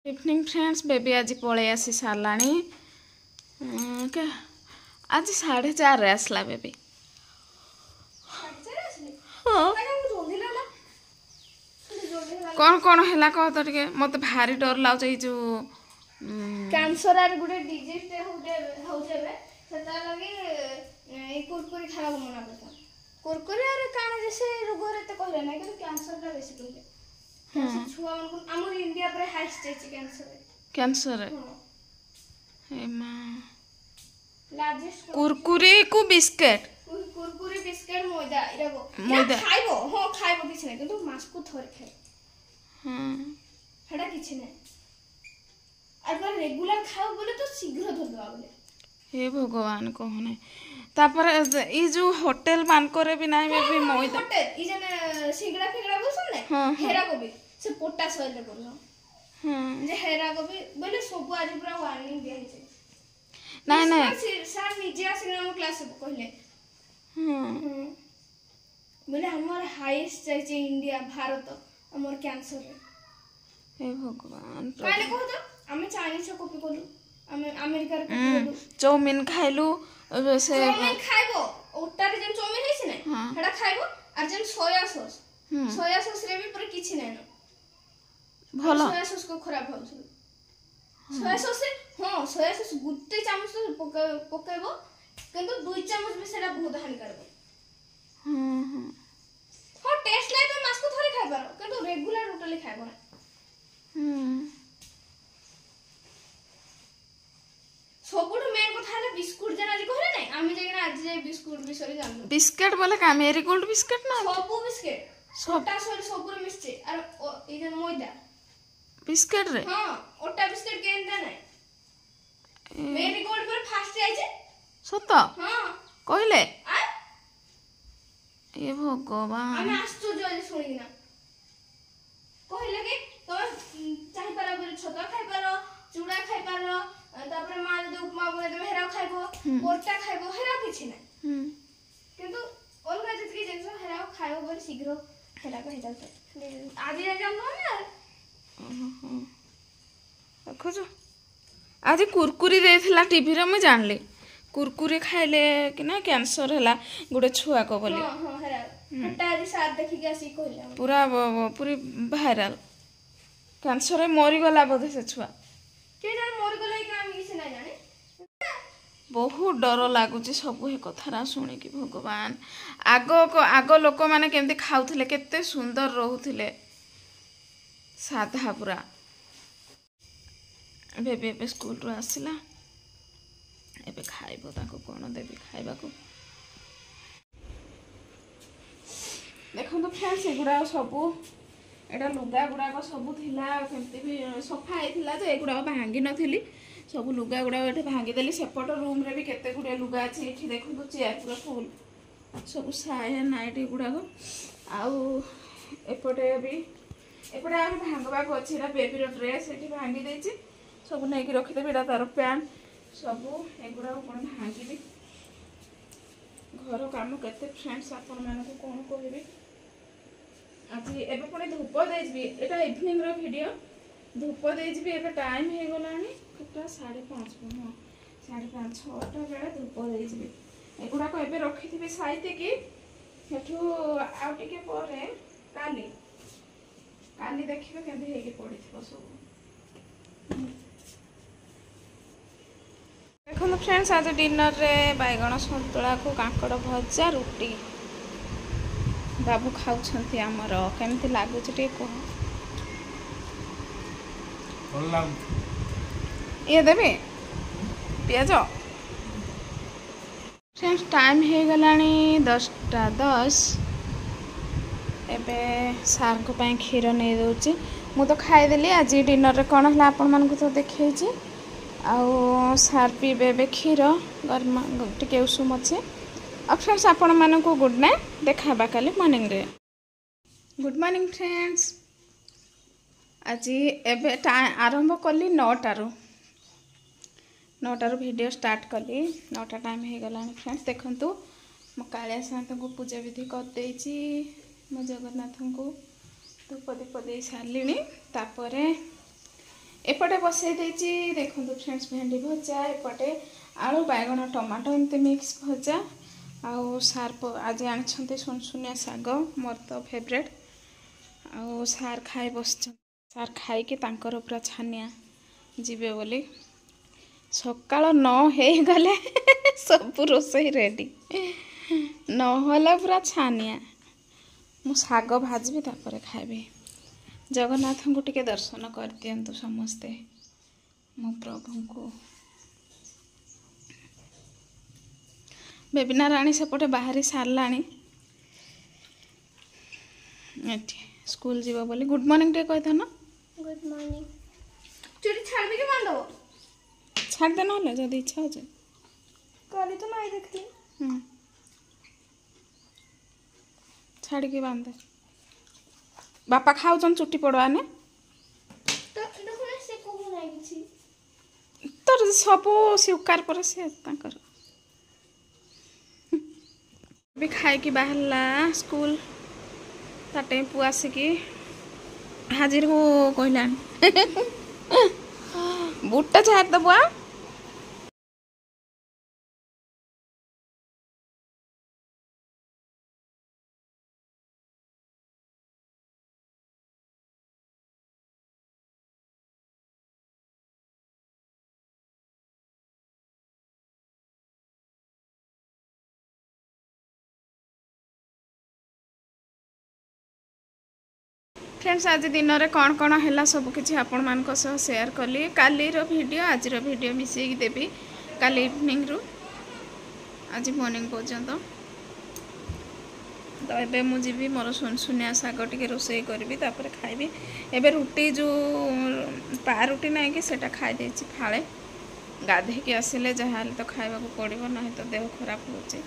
Evening friends baby आज पलि आसी सारा के आज 4:30 आसला बेबी। हाँ कौन कौन है कह तो टे मत भारी डर लगे जो कैंसर आर गुटे डिजीज होजेबे सेता लगी ए कुरकुरी खावा मना करता कुरकुरी आर काना जैसे रोग रे कहले ना कि कैंसर ता बेसी कहले कैंसर छुआ मन हमर इंडिया पर हाई स्टेज कैंसर हे मां लार्जेस्ट कुरकुरी को बिस्किट कुरकुरी बिस्किट मैदा इरागो खाइबो हो खाइबो किछ नै किंतु मास को थोर खाइ हेडा किछ नै अगर रेगुलर खाओ बोले तो शीघ्र धर दवा बोले हे भगवान कहने तापर ई जो होटल मान करे भी नाही बेबी मैदा होटल ई जने सिगड़ा फिगड़ा बोसन नै हेरा को भी से पोटा सहिले करलो जे हेरा को भी बोले सब आज पूरा वार्निंग दिया है नहीं नहीं सर निजे आसिना हम क्लास को कहले बोले हमर हाईएस्ट जाय इंडिया भारत हमर कैंसर हे भगवान काले कह तो हमें चाइनीज कॉपी करू हमें अमेरिका रे कॉपी करू चाउमीन खाइलु से चाउमीन खाइबो ओटा रे जन चाउमीन हेछि नै हेडा खाइबो आर जन सोया सॉस रे भी पर किछि नै न भलो सोया सॉस को खराब हो सोया सॉस हां सोया सॉस गुटे चामच पकाइबो किंतु 2 चामच भी सेडा बहुत हानिकारक हां टेस्ट नै तो मास को थोड़ी खाइ पारो किंतु रेगुलर टोटली खाइबो नै सबुठ मेन कथा है बिस्कुट जन आज कहले नै आमी जेना आज जे बिस्कुट बिसरी जानलो बिस्किट बोले का मेरी गोल्ड बिस्किट ना सबु बिस्किट छोटा सोल सबुर मिसचे आर ई जन मैदा बिस्किट रे हां ओटा बिस्किट केनता नै मेरी गोल्ड पर फास्ट आइजे सत हां कहले ए भगवान आमी आश्चर्य जे सुनी ना कहले कि तो चाहि पारा बोले छतुआ खाइ पारो चूड़ा खाइ पारो तापर मां जे उपमा बने दे हेरा खाइबो पोटा खाइबो हेरा किछि नै किंतु अलगा जति जेनसो हेरा खाइबो बोले शीघ्र हेरा को हेजा आदि रे जाम ना खोजो आज कुरकुरी देथिला टीवी रे मैं जानली कुरकुरी खाइले कि ना कैंसर हैला गुडे छुआ को बोली हां हेरा हटा आज साथ देखि के आसी कहले पूरा पूरी वायरल कैंसर मरी गला बोधे से छुआ के जान मर गले कि हम किछ ना जाने बहुत डर लगुच सब हे कथारा शुणी कि भगवान आग लोक माने केमती खाउथिले केते सुंदर रहउथिले साधा पूरा बेबी स्कूल रो आसिला एबे खाइबो ताको कोन देबी खाइबा को देखो तो फ्रेंड्स एगुड़ा सब एटा लुगा गुड़ाक सब थिला केमती भी सफा आइथिला तो एगुड़ा भांगी नथिली सब लुगा गुड़ा एठे भांगी देली सेपट रूम रे भी केते गुडे लुगा अछि एठी देखो तो चेयर पूरा फुल सब साया नाइट गुड़ाक आउ एपटे भी एपटे आ भांगबा को अछि एटा बेबी रो ड्रेस एठी भांगी देछि सब नै कि रखि देबी एटा तार पैंट सब एगुड़ा कोन भांगी घर काम केते फ्रेंड्स आपण मान को कोन कहबी आज एबे पुणी धूप देजबी एटा इवनिंग रो वीडियो धूप देजबी एबे टाइम हे गलानी केटा 5:30 हां 5:30 6टा बेला धूप देजबी एगुड़ा को एबे रखिथिबी साइते कि हेठू आउ टिके परे काली देखिबे केबे हेके पड़िथिबो सब देखो फ्रेंड्स आज डिनर रे बैगण सन्तुला को कांकड़ भजा रुटी बाबू खाउछंती हमर केमती लागु छटे को ये देबे पियाज फ्रेंड्स टाइम हे गलानी 10:10 एबे सार को पई खीर नै दोची मु तो खाइ देली आज डिनर रे कोन हला आपन मान को तो देखै छी आउ सार पीबे क्षीर गर्मा टिके उषुम अच्छे अब फ्रेंड्स आपण मानक गुड नाइट देखा काली मॉर्निंग रे गुड मॉर्निंग फ्रेंड्स आज एबे आरंभ कली 9टारू वीडियो स्टार्ट कली 9टा टाइम हे गलानी फ्रेंड्स देखंतु म कालिया साथ को पूजा विधि कर देछि मो जगन्नाथ को धूप दीप दे सारलिनी तापरे एपटे बसई देची देखो फ्रेंड्स भेंडी भजा एपटे आलू बैगण टमाटो एमती मिक्स भजा आउ सार आज आनी सुनसुनिया शाग मोर तो फेवरेट आउ सार खाई बस सार खाई पूरा छानिया जीवे बोली सकाल 9 हो गले सब रोसई रेडी नहला पूरा छानिया मु शाग भाजबी तापर खाइबी जगन्नाथ को टिके दर्शन कर दियंतु समस्ते मो प्रभु को बेबिना राणी सेपटे बाहरी सारलाणी स्कूल जीव बोली गुड मॉर्निंग टे कही ना गुड मॉर्निंग चुड़ी छाड़ के बांध दो छाड़ दे ना जब इच्छा हो कल तो नहीं देखती छाड़ के बांध दे बापा खाऊन चुट्टी पड़वा ने तो देखो से कोहू नहीं किछि तोर सब स्वीकार पर से ताकर भी खाए कि बाहरला स्कूल ता टेम्पू आसिकी हाजिर हो कहलान बुट्टा छाड़ दबा फ्रेंड्स आज दिन में कौन कौन है सब किसी आपण मान शेयर कली काली वीडियो आज वीडियो मिसेक देवी काली इवनिंग रु आज मॉर्निंग पर्यंत तो एबे मु जीवी मोर सुनसुनिया शाग टे रोसई करी तापर खाइबी एबे रुटी जो पारुटी ना कि सेटा खाई देछि फाळे गाधे के आसिले जहाँ तो खाइबा को पड़िबो नहीं तो देह खराब होचे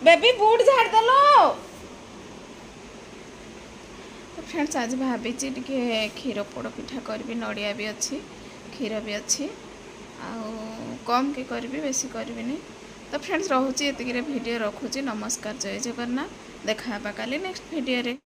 बेबी बूट झाड़ देलो फ्रेंड्स आज भाभी टे क्षीर पोड़ पिठा करी नड़िया भी अच्छी क्षीर भी अच्छी आउ कम के करी बेसी करी तो फ्रेंड्स रोचे ये वीडियो रखुची नमस्कार जय जगन्नाथ देखा काली नेक्स्ट वीडियो रे।